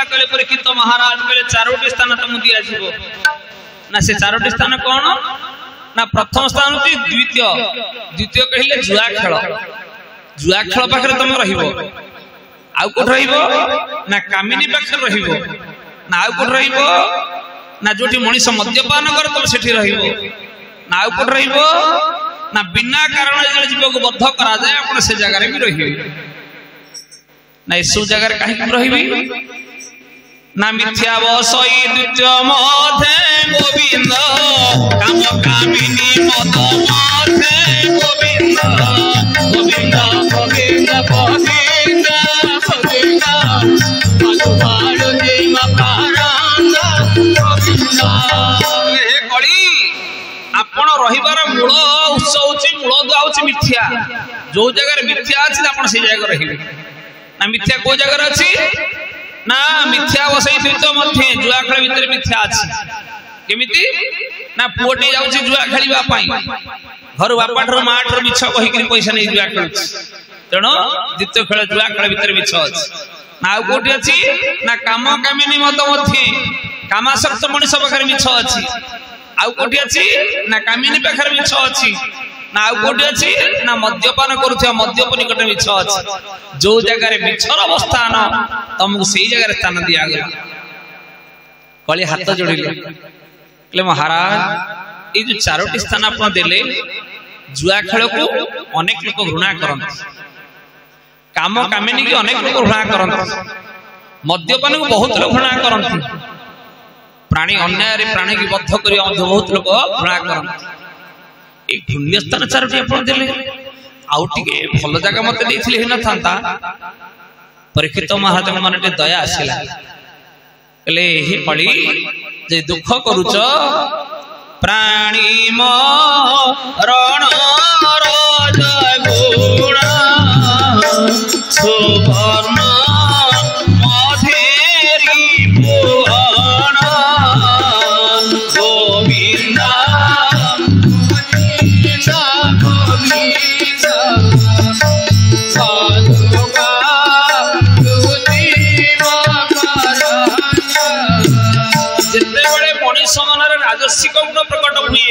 चिंता कले परीक्षित महाराज कहले चारोटी स्थान तुम दिया जीवो ना से चारोटी स्थान कौन ना प्रथम स्थान होती द्वितीय कहले जुआ खेल पाखरे तुम रहिबो आउ कोठ रहिबो ना कामिनी पाखरे रहिबो ना आउ कोठ रहिबो ना जोठी मनीष मद्यपान कर तुम सेठी रहिबो ना आउ कोठ रहिबो ना बिना कारण जले जीव को बद्ध करा जाए आपण से जगह रे भी रहिबे ना इसु जगह रे काहे रहिबे ना मिथ्या वसई द्वितीय मधे गोविंद काम कामिनी मद मधे गोविंद गोविंद गोविंद गोविंद गोविंद मधुबाड़ दे मकारांग गोविंद हे कली आपण रहिबार मूल उत्स होची मूल दुआ होची मिथ्या जो जगह रे मिथ्या अछि आपण से जगह रहिबे ना मिथ्या को जगह अछि ना मिथ्या वसई तीर्थ मध्य जुआ खेल भीतर मिथ्या अछि केमिति ना पुओटी जाउची जुआ खेलिबा पई घर बापाठर माठर मिछ कहि कि पैसा नै जुआ खेलुची तेणु द्वितीय खेल जुआ खेल भीतर मिछ अछि ना आ कोठी अछि ना काम कामिनी मत मध्य कामासक्त मनुष्य पाखर मिछ अछि आ कोठी अछि ना कामिनी पाखर मिछ अछि ना आ कोठी अछि ना मद्यपान करूथिया मद्यप निकट मिछ अछि जो जगह रे मिछर अवस्थान तुमको सही जगह रे स्थान दिया गया कली हाथ जोड़िले कहले महाराज ए जो चारोटी स्थान आपण देले जुआ खेल को अनेक लोक घृणा करंती काम कामिनी की अनेक लोक घृणा करंती मद्यपान को बहुत लोग घृणा करंती प्राणी अन्याय रे प्राणी की बद्ध करिया मध्य बहुत लोग घृणा करंती ए पुण्य स्थान चारोटी आपण देले आउ टिके भल जगह मते देथिले हे न थांता परीक्षित महाराज मन टे दया आसिला कहले हे पड़ी जे दुख करूच प्राणी मरण रज गुण सुवर्ण मधेरी भुवन गोविंद राजस्विक गुण प्रकट हुए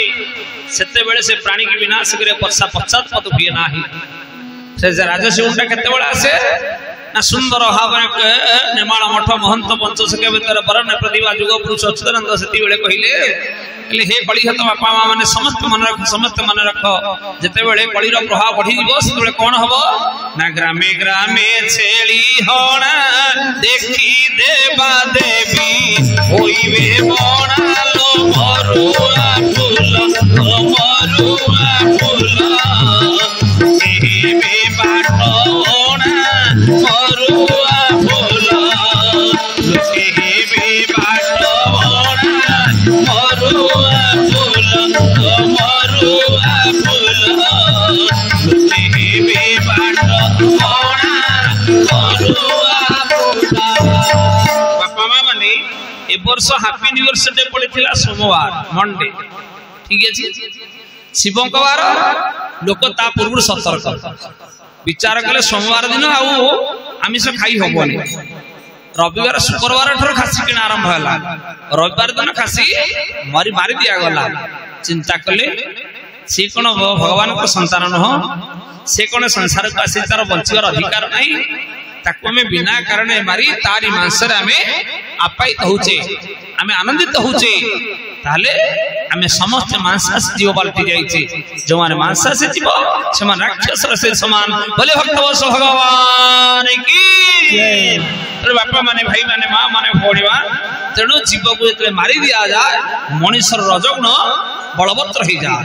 सेते बेले से प्राणी की विनाश करे पश्चात हुए ना से राजस्विक गुण केते बेले आसे ना सुंदर भावने नेमाळ मठ महंत पंचशक भीतर बरने प्रतिभा जुग पुरुष अच्युतानंद सेति बेले कहिले हे कली हत बापा मां माने समस्त मन रख जेते बेले कली रो प्रभाव बढ़ी जीवो सेते बेले कोन हबो ना ग्रामे ग्रामे छेली होना देखी देवा देवी होइबे बनालो मरुआ फूल एबे बाटोना मरुआ फूल एबे बाटोना मरुआ फूल एबे बाटोना मरुआ बापा मां माने ए वर्ष हैप्पी न्यू ईयर डे पड़िथिला सोमवार मंडे ठीक अछि शिवंकवार लोक ता पूर्व सतर्क विचार कले सोमवार दिन आउ आमिष खाई हबोनी रविवार शुक्रवार ठर खासी किना आरंभ होला रविवार दिन खासी मारी दिया गला चिंता कले से कोन भगवान को संतान न हो से कोन संसार को आसी तार बंचिवार अधिकार नहीं ताको में बिना कारण मारी तारी मांस रे हमें आपाई होचे हमें आनंदित होचे ताले हमें समस्त मांसासी जीव पलटि जाइछे जो माने मांसासी जीव समान राक्षस से समान बोले भक्तवत्स भगवान की जय अरे बापा माने भाई माने मां माने भोड़ीवा तेणु जीव को जतले मारी दिया जाए मनुष्यर रजगुण बलवत्तर हो जाए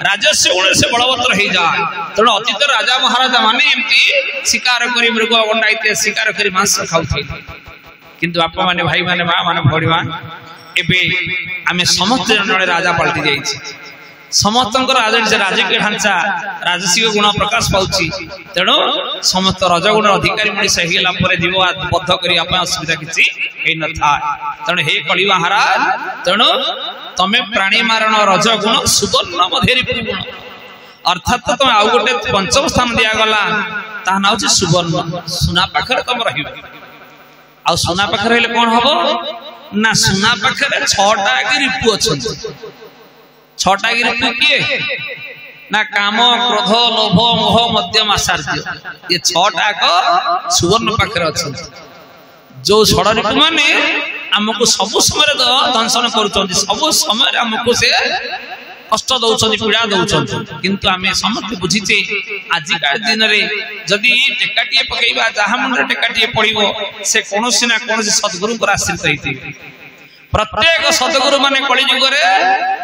राजस्व गुण से बलवत्तर हो जाए तेणु अतीत राजा महाराजा माने एमती शिकार करी मृग गंडाइते शिकार करी मांस खाउथे किंतु बापा माने भाई माने मां माने भोड़ीवा एबे आमे समस्त जने राजा पलटि जाइछि समस्त राजकीय ढांचा राजसिक गुण प्रकाश पाउछि तेणु समस्त रजगुण अधिकारी मनुष्य हेला परे जीव बद्ध करी अपन असुविधा किछि हे न था तेणु हे कली महाराज तेणु तमे प्राणी मारण रजगुण सुवर्ण मधेरी गुण अर्थात तुम आउ गोटे पंचम स्थान दिया गला ता नाउछि सुवर्ण सुना पाखर तुम रहिबो आ सुना पाखे रहिले कौन हबो ना सुना पाखे 6टा की ऋतु अछंती 6टा की ऋतु किए ना काम क्रोध लोभ मोह मध्यम आसार्य ये 6टा को सुवर्ण पाखे अछंती जो षड ऋतु माने हमको सब समय दंशन करूछंती सब समय हमको से कष्ट दौरान पीड़ा दौरान किंतु आम समस्त बुझीचे आजिका दिन में जदि टेकाटे पकईबा जहाँ मुंड टेकाटे पड़ो से कौन ना कौन सद्गुरु आश्रित होती प्रत्येक सद्गुरु माने कलिजुग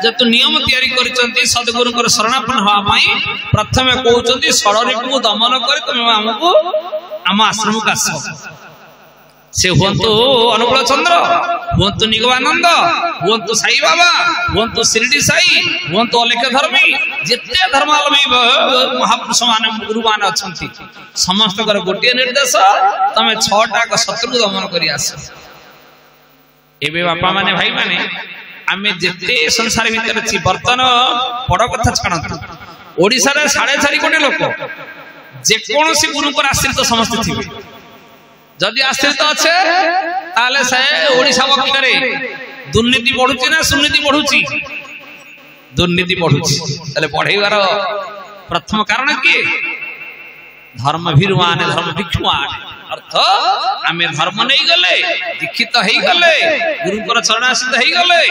जेतु नियम तैयारी करछंती सद्गुरु शरणापन्न होवाई प्रथम कहउछंती षडरिपु दमन कर तुम हमको आम आश्रम को आस से हुंतु अनुकूल चंद्र हुंतु निगमानंद हुंतु साई बाबा हुंतु शिरडी साई हुंतु अलेख धर्मी जिते धर्मावलंबी महापुरुष माने गुरु माने अछंती समस्त गोटे निर्देश तमे 6टा शत्रु दमन करी आस एबे बापा माने भाई माने आमे जेते संसार भीतर छी बर्तन बड़ कथा छाणंतु ओडिसा रे 4.5 कोटी लोक जे कोनोसी गुरु को आश्रित समस्त थिबे जदि आश्रित अच्छे ताले से ओडिसा पक्षरे दुर्नीति बढ़ुची ना सुनीति बढ़ुची दुर्नीति बढ़ुची ताले बढ़ेवार प्रथम कारण किए धर्म भीरु माने धर्म भिक्षु माने अर्थ आमे धर्म नहीं गले दीक्षित हो गले गुरु चरणाश्रित हो गले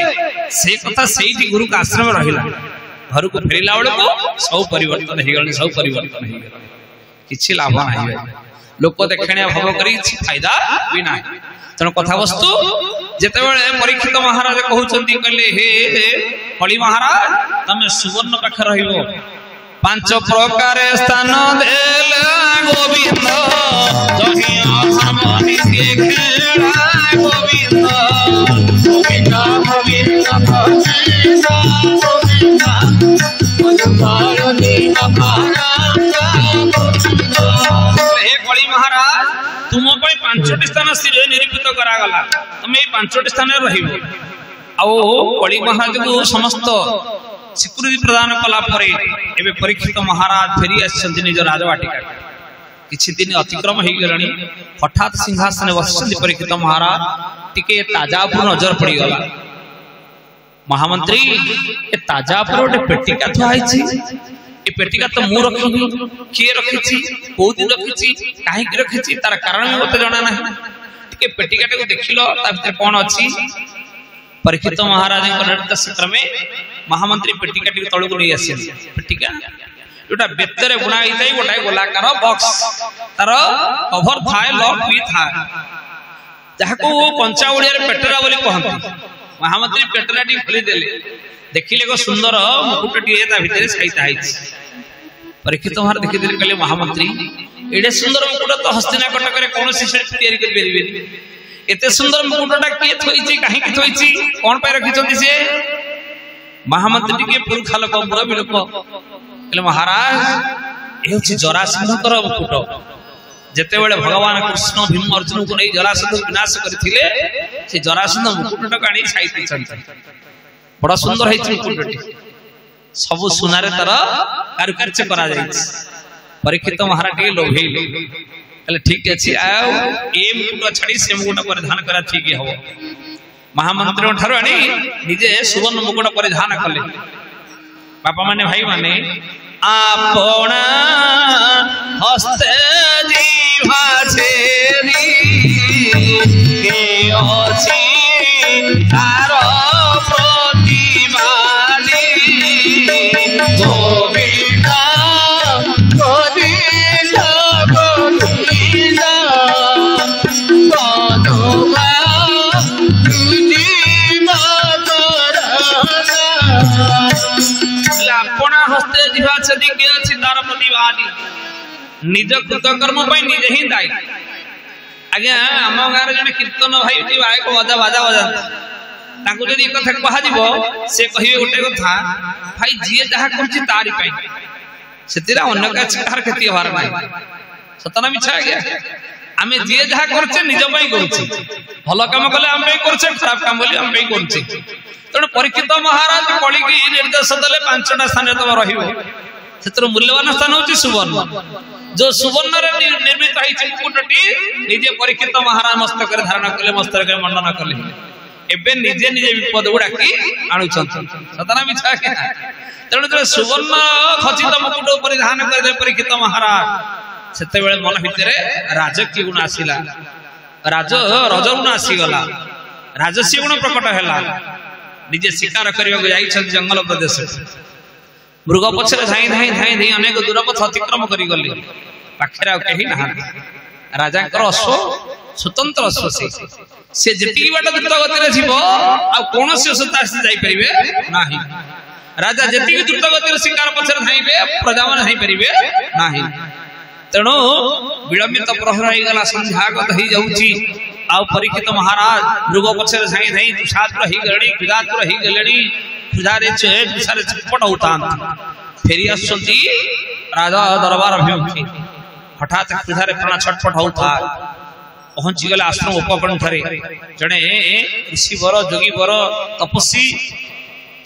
से कथा सेठी गुरु का आश्रम रहिला घर को फेरिला बेले को सब परिवर्तन हो गले सब परिवर्तन हो गले किछि लाभ नाही लोक देखने भव करी फायदा भी ना तेणु कथा वस्तु जिते परीक्षित महाराज कहते कहले हे कली महाराज तमे सुवर्ण पाखे रहिबो 5 प्रकार स्थान देले गोविंद जहिया धर्म नीति खेला गोविंद गोविंद गोविंद महाराज तुम 5टी स्थान निरूपित करागला तुम ये 5टी स्थान रहिबो कली महाराज को समस्त स्वीकृति प्रदान कला परे एबे परीक्षित महाराज फेरी आछंती निज राजवाटिका किछि दिन अतिक्रम हो गलानी हठात सिंहासन बसछंती परीक्षित महाराज टिके ताजापुर नजर पड़ी गला महामंत्री ए ताजापुर गोटे पेटिका थुआ आइछि ए पेटिका तो मु रखी किए रखी को दिन रखी कहीं रखी तार कारण भी मत जाना ना टिके पेटिका को देखिलो ता भीतर कोन अछि परीक्षित महाराज निर्देश क्रमे महामंत्री पेटिका टी तळु को नहीं आसी पेटिका जोटा बेतरे बुना हिताई गोटा गोलाकार बॉक्स तार कवर थाए लॉक भी था जहाको पंचा ओडिया रे पेटरा बोली कहंती महामंत्री पेटरा टी खोली देले देखिले को सुंदर मुकुट टी ता भीतर साइता आइछि परीक्षित महाराज देखि देले कहले महामंत्री एडे सुंदर मुकुट तो हस्तिना कटक रे कोनोसी से तैयारी कर बेरिबे एते सुंदर मुकुटटा के थोइछि काहे के थोइछि कोन पे रखिछंती से महामंत्री के पुरखा लोक मुरबी लोक कहले महाराज ए होछि जरासंधकर मुकुट जेते बेले भगवान कृष्ण भीम अर्जुन को नहीं जरासंध विनाश करथिले से जरासंध मुकुटटा काणी छाइति छंती बड़ा सुंदर है मुकुटटी सब सुनारे तर कारुकार्य करा जाइछि परीक्षित महाराज के लोभेले कहले ठीक अछि आउ ए मुकुट छाडी से मुकुट परिधान करा ठीक हो महामंत्री ठारो आनी निजे सुवर्ण मुकुट परिधान कले बापा माने भाई माने आपना हस्ते जीवा छेरी के अछि तार प्रतिमानी गोविंद गोविंद गोविंद गोदोगा अपना हस्ते जीवा छेदी के अछि तार प्रतिवादी निज कृतकर्म पई निजे ही दायी आज्ञा आम गाँव जड़े कीर्तन भाई बायक बजा बाजा बजा जदि कथा कह से कहे गोटे कथा भाई जी जहाँ कर तारी से अन्य कहार क्षति हबार ना सतना मिछा आज्ञा आम जी जहाँ करे निज कर भल कम कले आम करे खराब काम बोली आम कर तेणु परीक्षित महाराज कली निर्देश देले 5टा स्थान तुम रही मूल्यवान स्थान हूँ सुवर्ण जो सुवर्ण निर्मित मुकुटटी निजे परीक्षित महाराज मस्तक धारण कले मस्तक मंडन कले एबे निजे निजे विपद गुड़ा की आणुछंती सतना मिछा के तेणु जो सुवर्ण खचित मुकुट परिधान करदे परीक्षित महाराज सेते बेले मन भितरे राजकीय गुण आसिला रजगुण आसीगला राजसी गुण प्रकट हैला निजे शिकार करबा जाइछन जंगल प्रदेश मृग पछरे धाई धाई धाई धाई अनेक दूर पथ अतिक्रम करी गले पाखरे आ केही ना राजा अश्व स्वतंत्र अश्व से जेटी बाट द्रुत गति रे जीव आ कोनोसी अश्वता से जाई परिबे नाही राजा जेटी द्रुत गति रे शिकार पछरे धाईबे प्रजा मन नाही परिबे नाही तेणु विलंबित प्रहर हो गला संध्यागत हो जाउची आ परीक्षित महाराज मृग पछरे धाई धाई तुषात्र ही गलणी खुदात्र ही गलणी खुदारे सारे छटपट होता फेरी आसुंती राजा दरबार अभिमुखी हठात खुदारे प्राण छटपट होता पहुंची गले आश्रम उपकंठरे जड़े ऋषि वर जोगी वर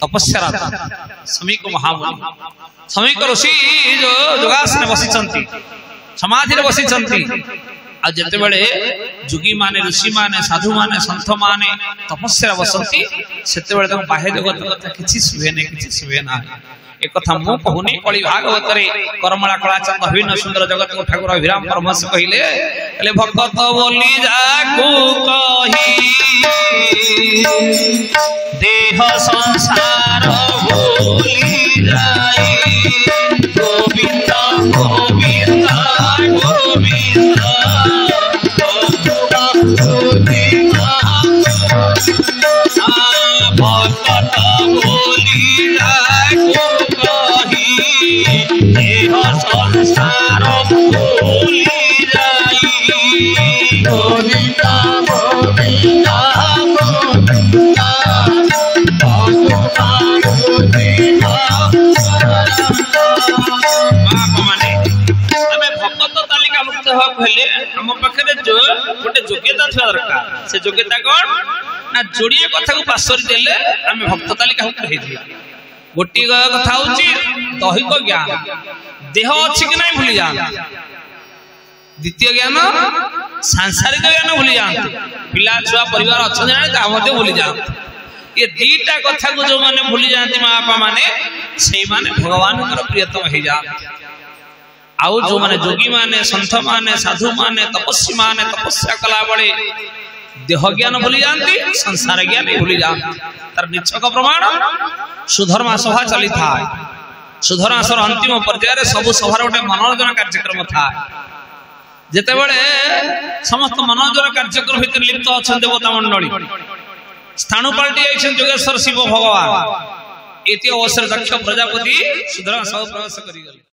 तपस्यारत समीक महामुनि समीक ऋषि जो जोगासन बसिचंती समाधि रे बसिचंती आ जते बेले जोगी माने ऋषि माने साधु माने संत माने तपस्या बसंती सेते बेले त बाह्य जगत कथा किछि सुवे ना एक कथा मु कहूनी कଳି भागवत रे करमला कलाचंद अभिन्न सुंदर जगत को ठाकुर अभिराम परमहंस कहिले भक्त बोली जाकू कही देह संसार भूली जाई गोविंद गोविंद गोविंद भक्त बोली जाकू देह संसार भूली जाई गोविंद गोविंद भक्त तालिका मुक्त होले हम पाखरे जो गोटे योग्यता था दरकार से योग्यता कौन ना जोड़िए कथा को पासरी देले आम भक्त तालिका मुक्त गोटे कथा हूँ दैहिक ज्ञान देह अच्छी कि नहीं भूली जाते द्वितीय ज्ञान सांसारिक ज्ञान भूली जाते पिला छुआ परिवार अच्छा भूली जाते ये दीटा कथा को जो माने भूली जाती माँ बापा माने से माने भगवान प्रियतम हो जाते आउ जो माने जोगी माने संत माने साधु माने तपस्वी माने तपस्या कला बड़े देह ज्ञान भूली जाती संसार ज्ञान भूली जाती तार निच्छक प्रमाण सुधर्मा सभा चली था सुधर्मा सभा अंतिम पर्यायर सबु सभार गोटे मनोरंजन कार्यक्रम था जेते बड़े समस्त मनोरंजन कार्यक्रम भितर लिप्त अच्छा देवता मंडली स्थाणु पाल्टी आइछन जोगेश्वर शिव भगवान एति अवसर दक्ष प्रजापति सुधर्मा सभा प्रवेश करी गले।